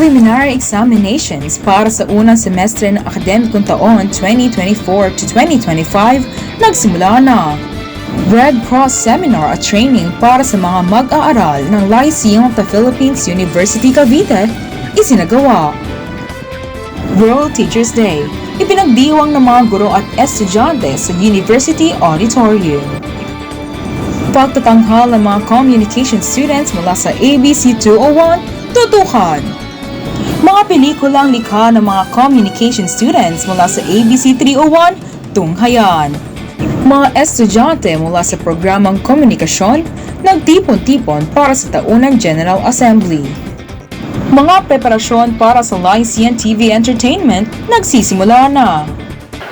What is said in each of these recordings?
preliminary examinations para sa unang semestre ng akademikong taon 2024 to 2025 nagsimula na. Red Cross Seminar at Training para sa mga mag-aaral ng Lyceum of the Philippines University Cavite isinagawa. World Teachers Day, ipinagdiwang ng mga guro at estudyante sa University Auditorium. Pagtatanghal ng mga communication students mula sa ABC 201, tutukan. Mga pelikulang likha ng mga communication students mula sa ABC 301, tunghayan. Mga estudyante mula sa programang komunikasyon nagtipon-tipon para sa taunang General Assembly. Mga preparasyon para sa Lyceum TV Entertainment nagsisimula na.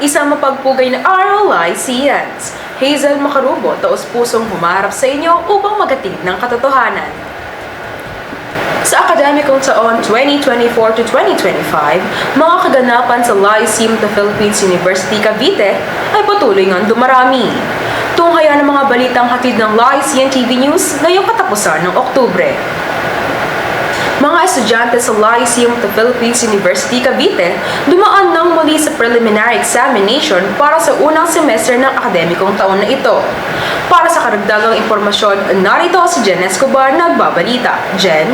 Isang mapagpugay na araw, Lyceans! Hazel Macarubo, taos-pusong humarap sa inyo upang magatid ng katotohanan. Sa akademikong taon 2024 to 2025, mga kaganapan sa Lyceum of the Philippines University Cavite ay patuloy ngang dumarami. Tunghayan ang mga balitang hatid ng Lyceum TV News ngayong katapusan ng Oktubre. Mga estudyante sa Lyceum of the Philippines University Cavite dumaan ng muli sa preliminary examination para sa unang semestre ng akademikong taon na ito. Para sa karagdagang impormasyon, narito si Jen Escobar nagbabalita. Jen?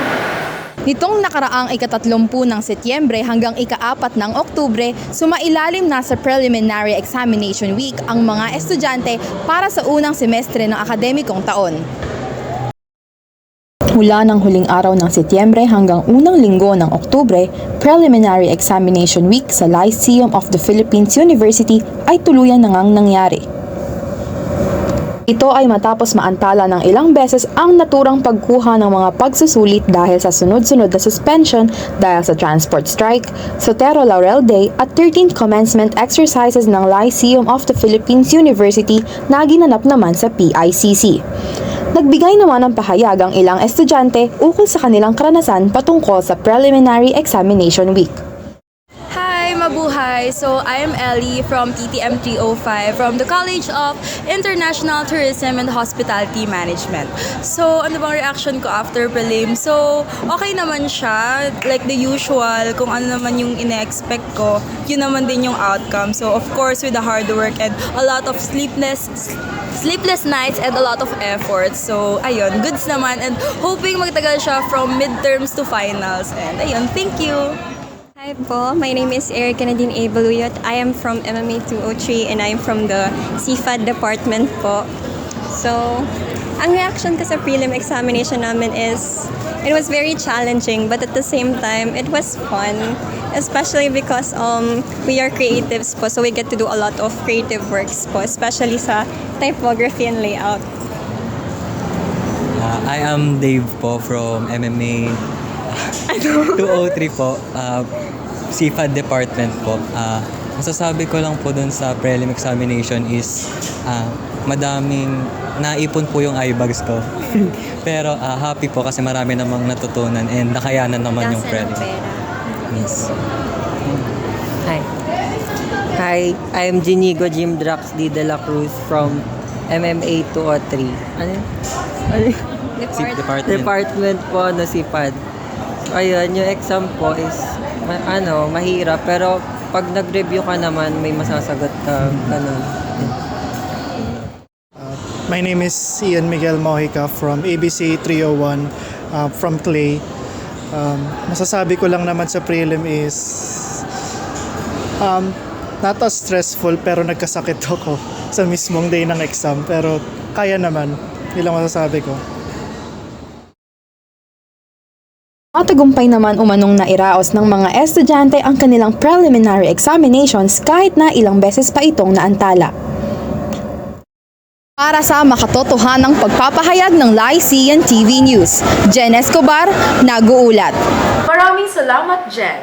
Nitong nakaraang ika-30 ng Setyembre hanggang ika-4 ng Oktubre, sumailalim na sa Preliminary Examination Week ang mga estudyante para sa unang semestre ng akademikong taon. Mula ng huling araw ng Setyembre hanggang unang linggo ng Oktubre, Preliminary Examination Week sa Lyceum of the Philippines University ay tuluyan na ngang nangyari. Ito ay matapos maantala ng ilang beses ang naturang pagkuha ng mga pagsusulit dahil sa sunod-sunod na suspension dahil sa transport strike, Sotero Laurel Day at 13th commencement exercises ng Lyceum of the Philippines University na ginanap naman sa PICC. Nagbigay naman ng pahayag ang ilang estudyante ukol sa kanilang karanasan patungkol sa Preliminary Examination Week. Hi, mabuhay! So, I am Ellie from TTM 305 from the College of International Tourism and Hospitality Management. So, ano bang reaction ko after prelim? So, okay naman siya. Like the usual, kung ano naman yung ine-expect ko, yun naman din yung outcome. So, of course, with the hard work and a lot of sleepless nights and a lot of effort. So, ayun, goods naman and hoping magtagal siya from midterms to finals. And ayun, thank you! Hi po, my name is Erica Nadine A. Baluyot. I am from MMA 203 and I am from the CFAD department po. So, ang reaction ko sa prelim examination namin is, it was very challenging but at the same time, it was fun. Especially because we are creatives po, so we get to do a lot of creative works po, especially sa typography and layout. I am Dave po from MMA 203 po, CFAD department po. Masasabi ko lang po dun sa prelim examination is madaming naipon po yung eyebags ko. Pero happy po kasi marami namang natutunan and nakayanan naman yung prelim. Yes. Hi, I'm Jinigo Jim Drax D. De La Cruz from MMA 203. Ano? Department po na CFAD. So, ayun, yung exam po is mahirap pero pag nag-review ka naman may masasagot ka ganun. My name is Ian Miguel Mojica from ABC 301 from Clay. Masasabi ko lang naman sa prelim is not as stressful pero nagkasakit ako sa mismong day ng exam pero kaya naman, yun lang masasabi ko. Matagumpay naman umanong nairaos ng mga estudyante ang kanilang preliminary examinations kahit na ilang beses pa itong naantala. Para sa makatotohanang pagpapahayag ng Lyceum TV News, Jen Escobar, nag-uulat. Maraming salamat, Jen!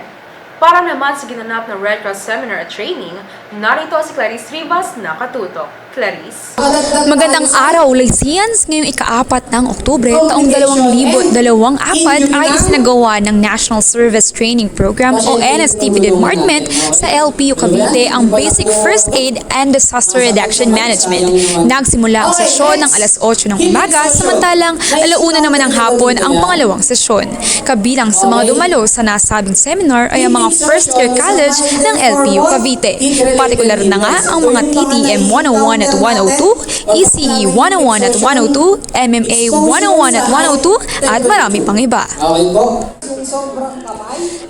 Para naman sa ginanap na Red Cross Seminar at Training, narito si Clarice Rivas nakatutok. Clarice. Magandang araw, Lyceans! Ngayong ika-4 ng Oktubre, taong 2024 ay isinagawa ng National Service Training Program o NSTP Department sa LPU Cavite ang Basic First Aid and Disaster Reduction Management. Nagsimula ang sesyon ng alas 8 ng umaga, samantalang 1:00 naman ng hapon ang pangalawang sesyon. Kabilang sa mga dumalo sa nasabing seminar ay ang mga first year college ng LPU Cavite. Partikular na nga ang mga TTM 101 at 102, ECE 101 at 102, MMA 101 at 102, at marami pang iba.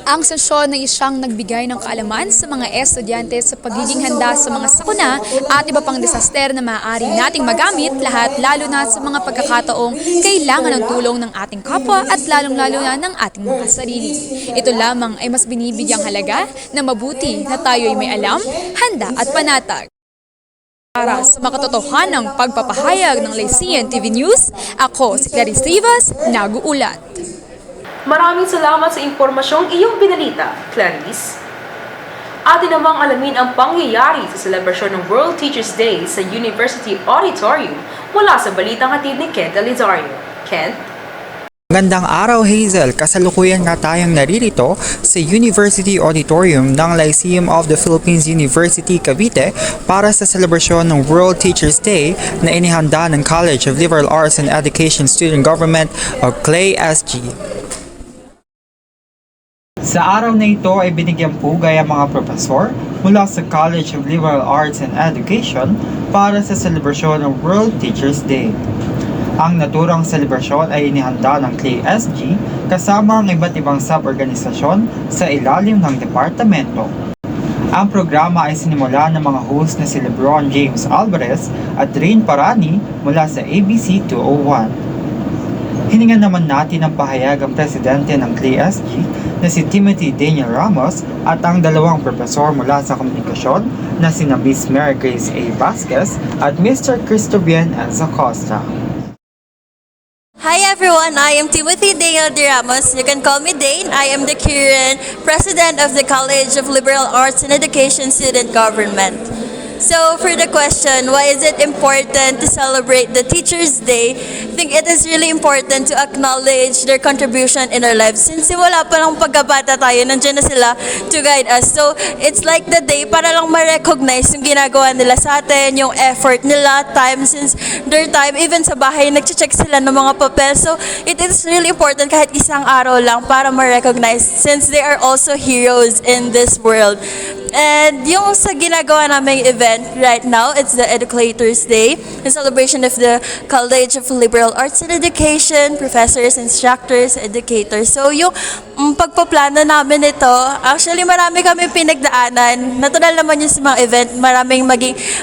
Ang sesyon ay siyang nagbigay ng kaalaman sa mga estudyante sa pagiging handa sa mga sakuna at iba pang disaster na maaari nating magamit, lahat lalo na sa mga pagkakataong kailangan ng tulong ng ating kapwa at lalong-lalo na ng ating mga sarili. Ito lamang ay mas binibigyang halaga na mabuti na tayo ay may alam, handa at panatag. Para sa makatotohanang pagpapahayag ng Lycean TV News, ako si Clarice Rivas, nag-uulat. Maraming salamat sa impormasyong iyong pinalita, Clarice. Atin namang alamin ang pangyayari sa selebrasyon ng World Teachers Day sa University Auditorium mula sa balitang hatid ni Kent Elizario. Kent? Magandang araw, Hazel! Kasalukuyan nga tayong naririto sa University Auditorium ng Lyceum of the Philippines University, Cavite para sa selebrasyon ng World Teachers Day na inihanda ng College of Liberal Arts and Education Student Government o CLAY-SG. Sa araw na ito ay binigyang pugay ang mga profesor mula sa College of Liberal Arts and Education para sa selebrasyon ng World Teachers Day. Ang naturang selebrasyon ay inihanda ng CLAY-SG kasama ang iba't ibang sub-organisasyon sa ilalim ng departamento. Ang programa ay sinimula ng mga host na si Lebron James Alvarez at Rain Parani mula sa ABC 201. Hiningan naman natin ang pahayag ang presidente ng CLAY-SG na si Timothy Daniel Ramos at ang dalawang profesor mula sa komunikasyon na si Miss Mary Grace A. Vasquez at Mr. Cristobian Enzo Costa. Hi everyone, I am Timothy Daniel de Ramos. You can call me Dane. I am the current president of the College of Liberal Arts and Education Student Government. So for the question, why is it important to celebrate the Teachers' Day? I think it is really important to acknowledge their contribution in our lives. Since simula pa ng pagkabata tayo, nandiyan na sila to guide us. So it's like the day para lang ma-recognize yung ginagawa nila sa atin, yung effort nila, time, since their time, even sa bahay, nag-check sila ng mga papel. So it is really important kahit isang araw lang para ma-recognize since they are also heroes in this world. And yung sa ginagawa naming event right now, it's the Educators Day, in celebration of the College of Liberal Arts and Education, professors, instructors, educators. So yung pagpaplano namin ito, actually marami kami pinagdaanan. Natural naman yung sa mga event,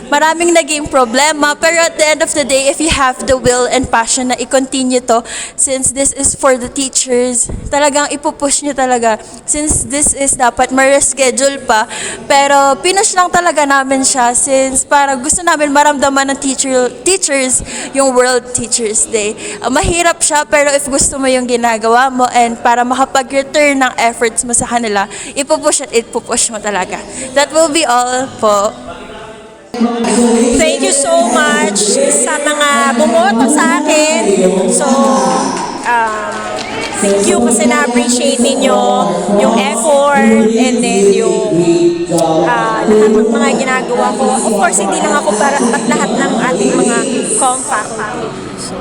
maraming naging problema. Pero at the end of the day, if you have the will and passion na i-continue to, since this is for the teachers, talagang ipupush nyo talaga. Since this is dapat ma-reschedule pa, pero pinush lang talaga namin siya since para gusto namin maramdaman ng teachers yung World Teachers Day. Mahirap siya pero if gusto mo yung ginagawa mo and para makapag-return ng efforts mo sa kanila, ipupush mo talaga. That will be all po. Thank you so much sa mga bumoto sa akin. So, thank you kasi na-appreciate ninyo yung effort and then yung lahat ng mga ginagawa ko. Of course, hindi lang ako para at lahat ng ating mga faculty. So,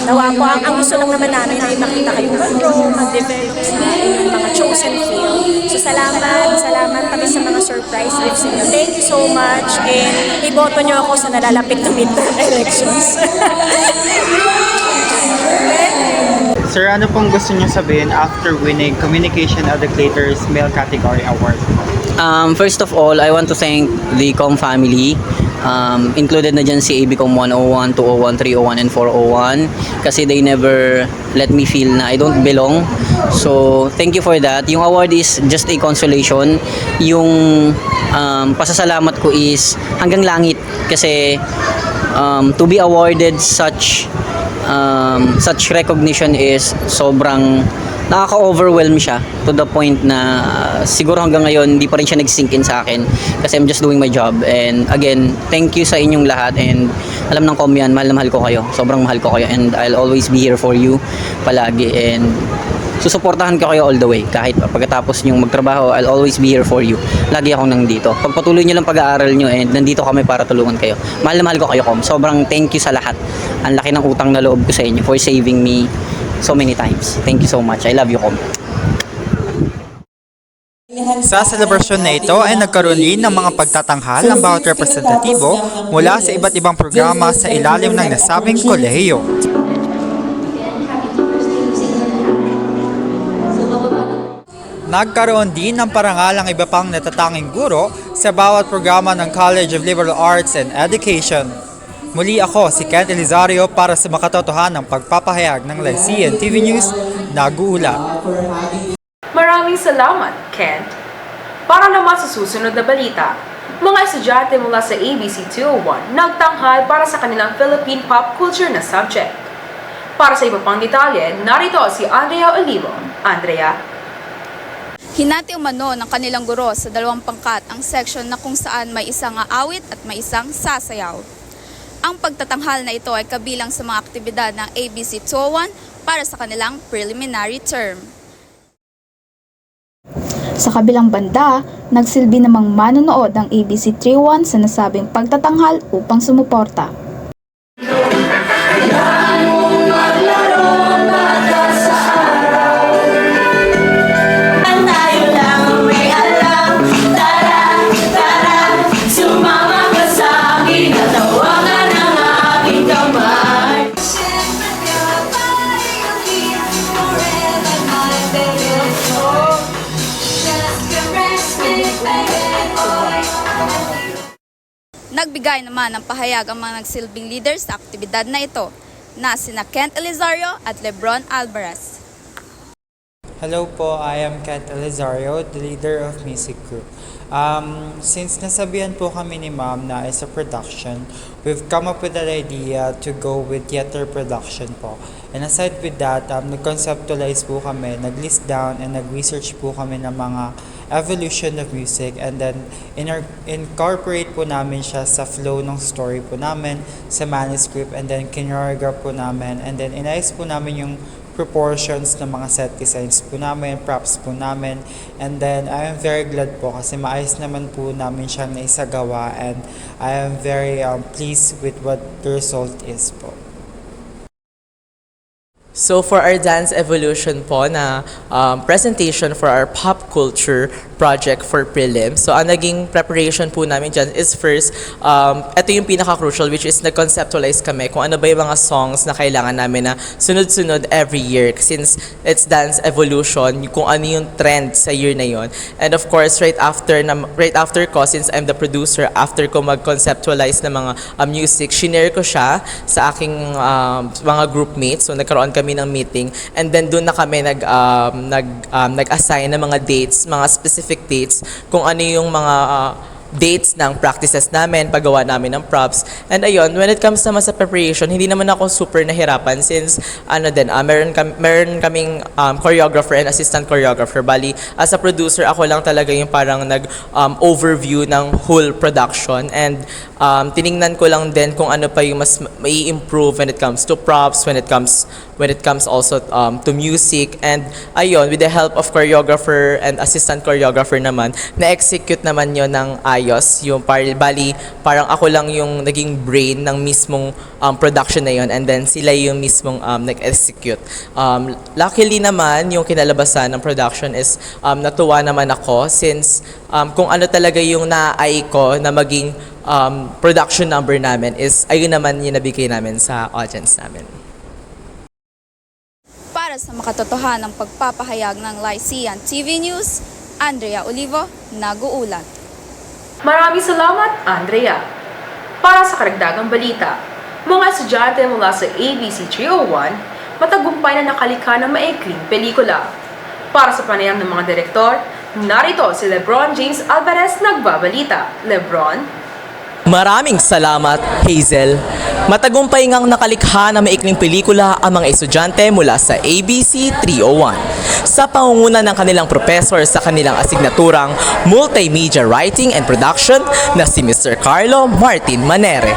nawa po, ang gusto lang naman namin ay makita kayong mag-grow, mag-develop sa inyong mga chosen field. So, salamat kami sa mga surprise gifts niyo. Thank you so much and iboto niyo ako sa nalalapit na midterm elections. Sir, ano pong gusto niyo sabihin after winning Communication Educators Male Category Award? First of all, I want to thank the COM family. Included na dyan si ABCOM 101, 201, 301, and 401 kasi they never let me feel na I don't belong. So, thank you for that. Yung award is just a consolation. Yung pasasalamat ko is hanggang langit kasi to be awarded such recognition is sobrang nakaka-overwhelm siya to the point na siguro hanggang ngayon hindi pa rin siya nag-sink in sa akin kasi I'm just doing my job. And again, thank you sa inyong lahat, and alam ng Comm yan, mahal na mahal ko kayo, sobrang mahal ko kayo, and I'll always be here for you palagi, and susuportahan ko kayo all the way. Kahit pagkatapos nyong magtrabaho, I'll always be here for you. Lagi akong nandito. Pagpatuloy nyo lang pag-aaral nyo, and nandito kami para tulungan kayo. Mahal na mahal ko kayo, Comm. Sobrang thank you sa lahat. Ang laki ng utang na loob ko sa inyo for saving me so many times. Thank you so much. I love you, Comm. Sa selebrasyon na ito ay nagkaroon din ng mga pagtatanghal ng bawat representatibo mula sa iba't ibang programa sa ilalim ng nasabing kolehiyo. Nagkaroon din ng parangal ang iba pang natatanging guro sa bawat programa ng College of Liberal Arts and Education. Muli ako si Kent Elizario para sa makatotohanan ng pagpapahayag ng Lycean TV News, nag-uulat. Maraming salamat, Kent. Para naman sa susunod na balita, mga estudyante mula sa ABC 201 nagtanghal para sa kanilang Philippine pop culture na subject. Para sa iba pang detalye, narito si Andrea Olivo. Andrea? Hinati umano ng kanilang guro sa dalawang pangkat ang section na kung saan may isang aawit at may isang sasayaw. Ang pagtatanghal na ito ay kabilang sa mga aktibidad ng ABC 201 para sa kanilang preliminary term. Sa kabilang banda, nagsilbi namang manonood ng ABC 301 sa nasabing pagtatanghal upang sumuporta. Nagbigay naman ng pahayag ang mga nagsilbing leaders sa aktibidad na ito, na sina Kent Elizario at Lebron Alvarez. Hello po, I am Kent Elizario, the leader of music group. Since nasabihan po kami ni Ma'am na is a production, we've come up with an idea to go with theater production po. And aside with that, nag-conceptualize po kami, nag-list down and nag-research po kami ng mga evolution of music, and then incorporate po namin siya sa flow ng story po namin, sa manuscript, and then kinoreograph po namin, and then inayos po namin yung proportions ng mga set designs po namin, props po namin, and then I am very glad po kasi maayos naman po namin siyang naisagawa, and I am very pleased with what the result is po. So for our dance evolution po na presentation for our pop culture project for prelim. So ang naging preparation po namin dyan is first, ito yung pinaka-crucial, which is nag-conceptualize kami kung ano ba yung mga songs na kailangan namin na sunod-sunod every year since it's dance evolution, kung ano yung trend sa year na yon. And of course, right after ko, since I'm the producer, after ko mag-conceptualize ng mga music, shinare ko siya sa aking mga groupmates. So nagkaroon kami ng meeting, and then doon na kami nag-assign ng mga dates, mga specific dates, kung ano yung mga dates ng practices namin, paggawa namin ng props. And ayun, when it comes naman sa preparation, hindi naman ako super nahirapan since meron kaming choreographer and assistant choreographer. Bali, as a producer, ako lang talaga yung parang overview ng whole production, and tiningnan ko lang din kung ano pa yung mas mai-improve when it comes to props, when it comes also to music. And ayun, with the help of choreographer and assistant choreographer naman, na-execute naman yon ng ayos. Yung bali, parang ako lang yung naging brain ng mismong production na yon, and then sila yung mismong nag-execute. Luckily naman, yung kinalabasan ng production is natuwa naman ako since kung ano talaga yung naay ko na maging production number namin is ayun naman yung nabigay namin sa audience namin. Para sa makatotohanang pagpapahayag ng Lycean TV News, Andrea Olivo, nag-uulat. Maraming salamat, Andrea. Para sa karagdagang balita, mga estudyante mula sa ABC 301 matagumpay na nakalikha ng maikling pelikula. Para sa panayam ng mga direktor, narito si Lebron James Alvarez nagbabalita. Lebron? Maraming salamat, Hazel. Matagumpay ngang nakalikha ng maikling pelikula ang mga estudyante mula sa ABC 301. sa pangunguna ng kanilang professor sa kanilang asignaturang Multimedia Writing and Production na si Mr. Carlo Martin Manere.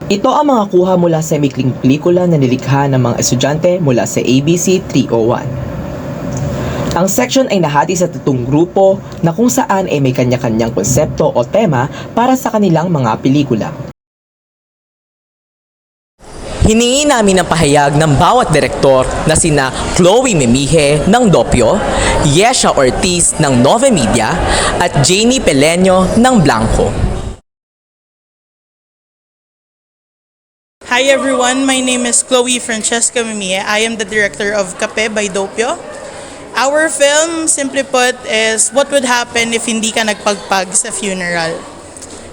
Ito ang mga kuha mula sa maikling pelikula na nilikha ng mga estudyante mula sa ABC 301. Ang section ay nahati sa 3 grupo na kung saan ay may kanya-kanyang konsepto o tema para sa kanilang mga pelikula. Hiningi namin ang pahayag ng bawat direktor na sina Chloe Memihe ng Doppio, Yesha Ortiz ng Nove Media at Jamie Peleño ng Blanco. Hi everyone, my name is Chloe Francesca Mimie. I am the director of Kape by Doppio. Our film, simply put, is what would happen if hindi ka nagpagpag sa funeral.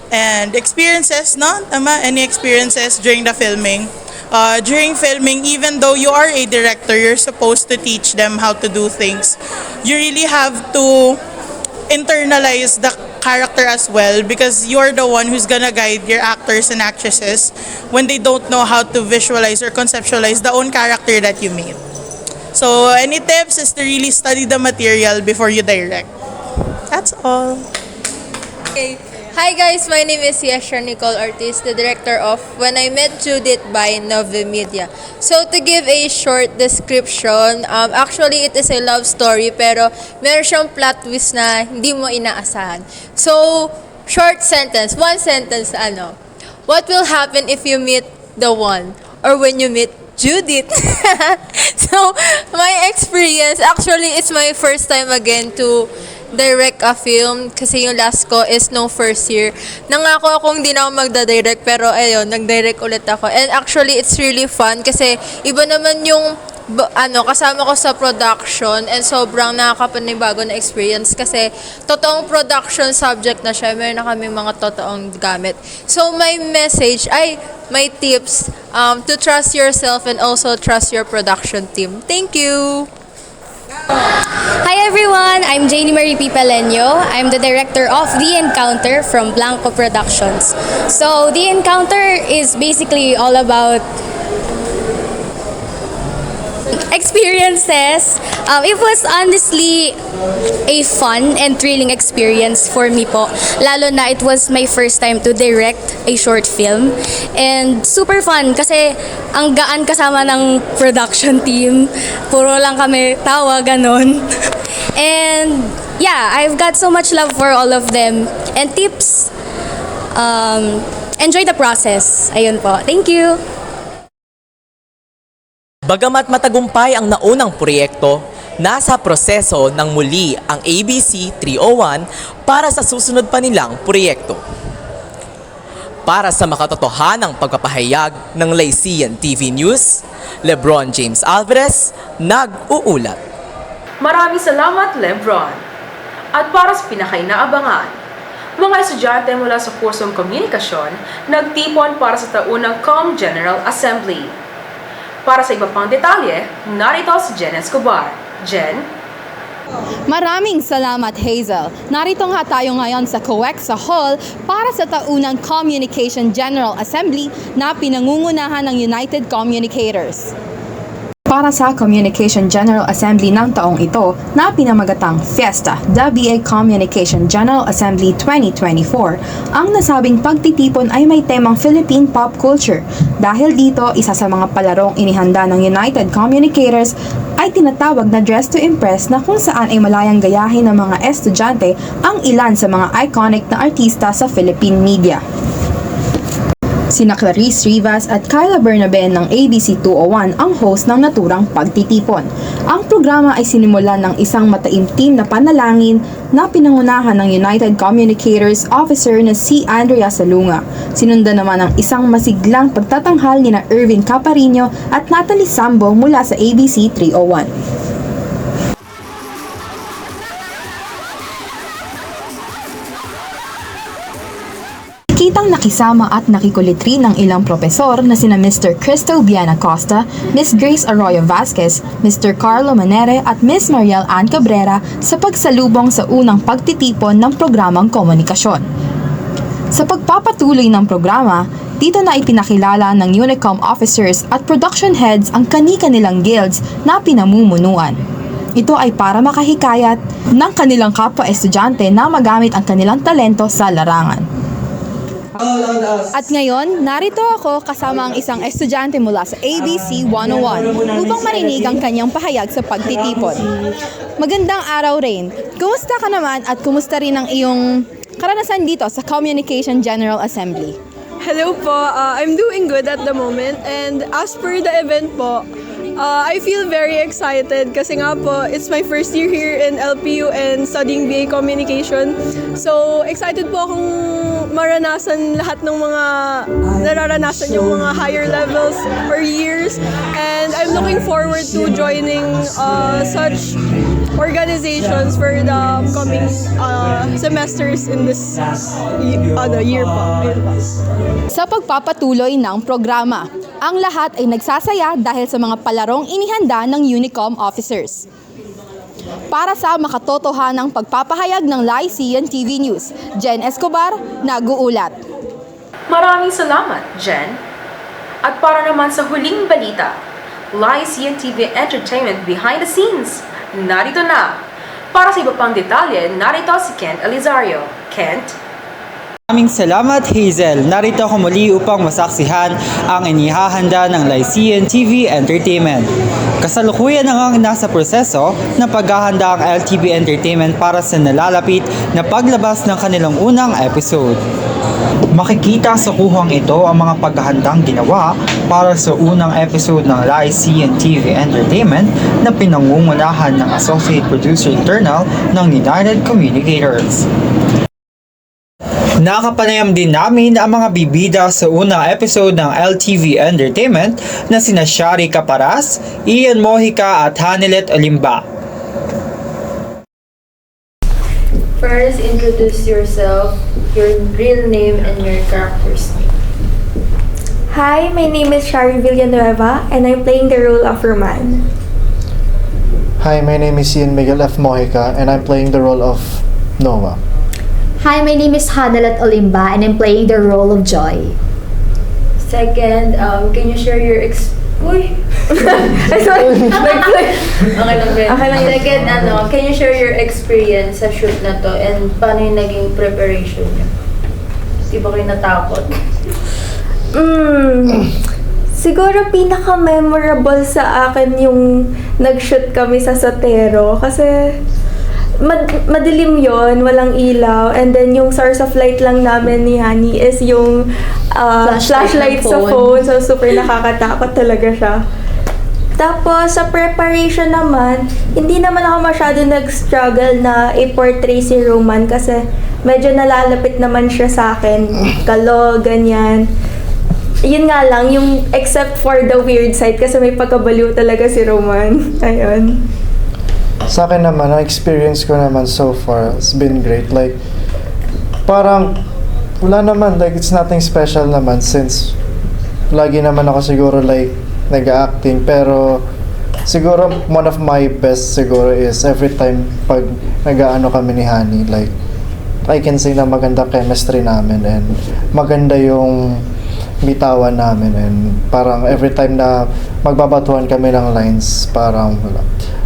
And experiences, no? Tama? Any experiences during the filming? During filming, even though you are a director, you're supposed to teach them how to do things. You really have to internalize the character as well because you're the one who's gonna guide your actors and actresses when they don't know how to visualize or conceptualize the own character that you made. So any tips is to really study the material before you direct. That's all. Okay. Hi guys, my name is Yesha Nicole Ortiz, the director of When I Met Judith by Nove Media. So to give a short description, actually it is a love story pero meron siyang plot twist na hindi mo inaasahan. So, short sentence, one sentence na what will happen if you meet the one or when you meet Judith? So, my experience, actually it's my first time again to direct a film kasi yung last ko is no first year. Nangako akong hindi na ako magda-direct pero ayun, nag-direct ulit ako. And actually, it's really fun kasi iba naman yung kasama ko sa production and sobrang nakakapanibago na experience kasi totoong production subject na siya. Meron na kami mga totoong gamit. So, my message my tips to trust yourself and also trust your production team. Thank you! Hi everyone, I'm Janie Marie P. Peleño. I'm the director of The Encounter from Blanco Productions. So The Encounter is basically all about experiences. It was honestly a fun and thrilling experience for me po. Lalo na it was my first time to direct a short film. And super fun kasi ang gaan kasama ng production team. Puro lang kami tawa, ganon. And yeah, I've got so much love for all of them. And tips, enjoy the process. Ayun po. Thank you. Bagamat matagumpay ang naunang proyekto, nasa proseso ng muli ang ABC 301 para sa susunod pa nilang proyekto. Para sa makatotohanang pagpapahayag ng Lycean TV News, Lebron James Alvarez, nag-uulat. Maraming salamat, Lebron. At para sa pinakainaabangan, mga estudyante mula sa kursong komunikasyon nagtipon para sa taunang Com General Assembly. Para sa iba pang detalye, narito si Jen Escobar. Jen? Maraming salamat, Hazel. Narito nga tayo ngayon sa COEXA Hall para sa taunang Communication General Assembly na pinangungunahan ng United Communicators. Para sa Communication General Assembly ng taong ito na pinamagatang Fiesta, WA Communication General Assembly 2024, ang nasabing pagtitipon ay may temang Philippine pop culture. Dahil dito, isa sa mga palarong inihanda ng United Communicators ay tinatawag na Dress to Impress na kung saan ay malayang gayahin ng mga estudyante ang ilan sa mga iconic na artista sa Philippine media. Sina Clarice Rivas at Kyla Bernabe ng ABC 201 ang host ng naturang pagtitipon. Ang programa ay sinimulan ng isang mataimtim na panalangin na pinangunahan ng United Communicators Officer na si Andrea Salunga. Sinundan naman ng isang masiglang pagtatanghal ni na Irvin Caparino at Natalie Sambo mula sa ABC 301. Kitang nakisama at nakikulit rin ng ilang propesor na sina Mr. Cristo Viana Costa, Miss Grace Arroyo Vasquez, Mr. Carlo Manere at Miss Mariel Ann Cabrera sa pagsalubong sa unang pagtitipon ng programang komunikasyon. Sa pagpapatuloy ng programa, Dito na ipinakilala ng Unicom officers at production heads ang kani-kanilang guilds na pinamumunuan. Ito ay para makahikayat ng kanilang kapwa-estudyante na magamit ang kanilang talento sa larangan. At ngayon, narito ako kasama ang isang estudyante mula sa ABC 101 upang marinig ang kanyang pahayag sa pagtitipon. Magandang araw, Rain. Kumusta ka naman at kumusta rin ang iyong karanasan dito sa Communication General Assembly? Hello po, I'm doing good at the moment, and as per the event po, I feel very excited kasi nga po, it's my first year here in LPU and studying BA Communication. So, excited po akong maranasan lahat ng mga nararanasan yung mga higher levels or years, and I'm looking forward to joining such organizations for the coming semesters in this year po. Sa pagpapatuloy ng programa, ang lahat ay nagsasaya dahil sa mga palarong inihanda ng Unicom officers. Para sa makatotohanang pagpapahayag ng Lyceum TV News, Jen Escobar, nag-uulat. Maraming salamat, Jen. At para naman sa huling balita, Lyceum TV Entertainment Behind the Scenes. Narito na. Para sa iba pang detalye, narito si Kent Elizario. Kent? Maraming salamat, Hazel. Narito ako muli upang masaksihan ang inihahanda ng Lyceum TV Entertainment. Kasalukuyan na ngang nasa proseso ng paghahanda ang LTV Entertainment para sa nalalapit na paglabas ng kanilang unang episode. Makikita sa kuhang ito ang mga paghahandang ginawa para sa unang episode ng Lyceum TV Entertainment na pinangungunahan ng Associate Producer Internal ng United Communicators. Nakapanayam din namin ang mga bibida sa unang episode ng LTV Entertainment na sina Shari Caparas, Ian Mojica at Hanilet Olimba. First, introduce yourself, your real name, and your character's name. Hi, my name is Shari Villanueva, and I'm playing the role of Roman. Hi, my name is Ian Miguel F. Mojica, and I'm playing the role of Noah. Hi, my name is Hanalat Olimba, and I'm playing the role of Joy. Second, can you share your Uy! Sorry! Okay lang, Ben. Second, can you share your experience sa shoot na to and paano yung naging preparation niyo? Di ba kayo natakot? Siguro pinaka-memorable sa akin yung nag-shoot kami sa Sotero kasi madilim yon, walang ilaw, and then yung source of light lang namin ni Hani is yung flashlight sa phone, so super nakakatakot talaga siya. Tapos sa preparation naman, hindi naman ako masyado nag-struggle na i-portray si Roman kasi medyo nalalapit naman siya sa akin, kalo, ganyan. Yun nga lang, yung except for the weird side kasi may pagkabaliw talaga si Roman. Ayun. Sa akin naman, ang experience ko naman so far has been great. Like, parang wala naman, like it's nothing special naman since lagi naman ako siguro like nag-acting, pero siguro one of my best siguro is every time pag nag-aano kami ni Hani, like I can say na maganda chemistry namin and maganda yung bitawan namin, and parang every time na magbabatuhan kami ng lines, parang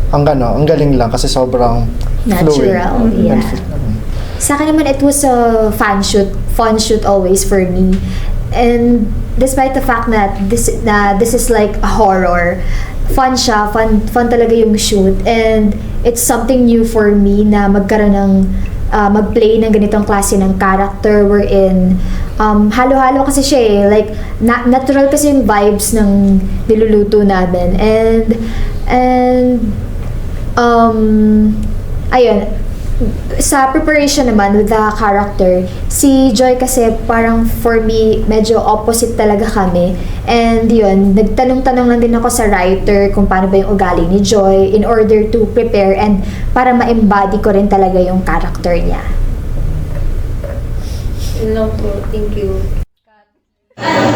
ang galing lang kasi sobrang natural, fluid. yeah. Sa akin naman, it was a fun shoot always for me. And despite the fact that this is like a horror, fun siya, fun talaga yung shoot. And it's something new for me na magkaroon ng mag-play ng ganitong klase ng character wherein halo-halo kasi siya eh. Like, natural kasi yung vibes ng niluluto namin. And ayun, sa preparation naman with the character, si Joy kasi parang for me, medyo opposite talaga kami. And yun, nagtanong-tanong lang din ako sa writer kung paano ba yung ugali ni Joy in order to prepare and para ma-embody ko rin talaga yung character niya. No po, thank you.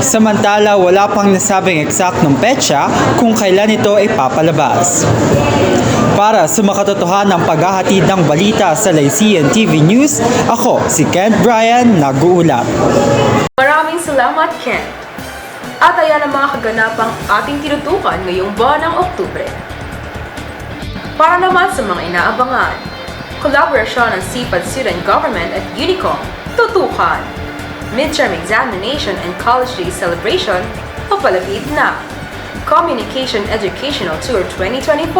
Samantala, wala pang nasabing eksaktong petsa kung kailan ito ay papalabas. Para sa makatotohanang paghahatid ng balita sa Lyceum TV News, ako si Kent Bryan, nag-uulat. Maraming Maraming salamat, Ken. At ayan ang mga kaganapang ating tinutukan ngayong buwan ng Oktubre. Para naman sa mga inaabangan, kolaborasyon ng CPAD Student Government at Unicom, tutukan. Midterm examination and college day celebration, papalapit na. Communication Educational Tour 2024,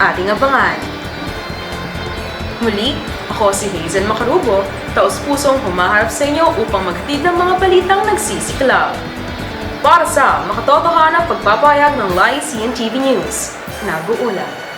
ating abangan. Muli, ako si Hazel Macarubo, taos-pusong humaharap sa inyo upang maghatid ng mga balitang nagsisiklaw. Para sa makatotohanan pagpapahayag ng Lyceum TV News, nag-uulat.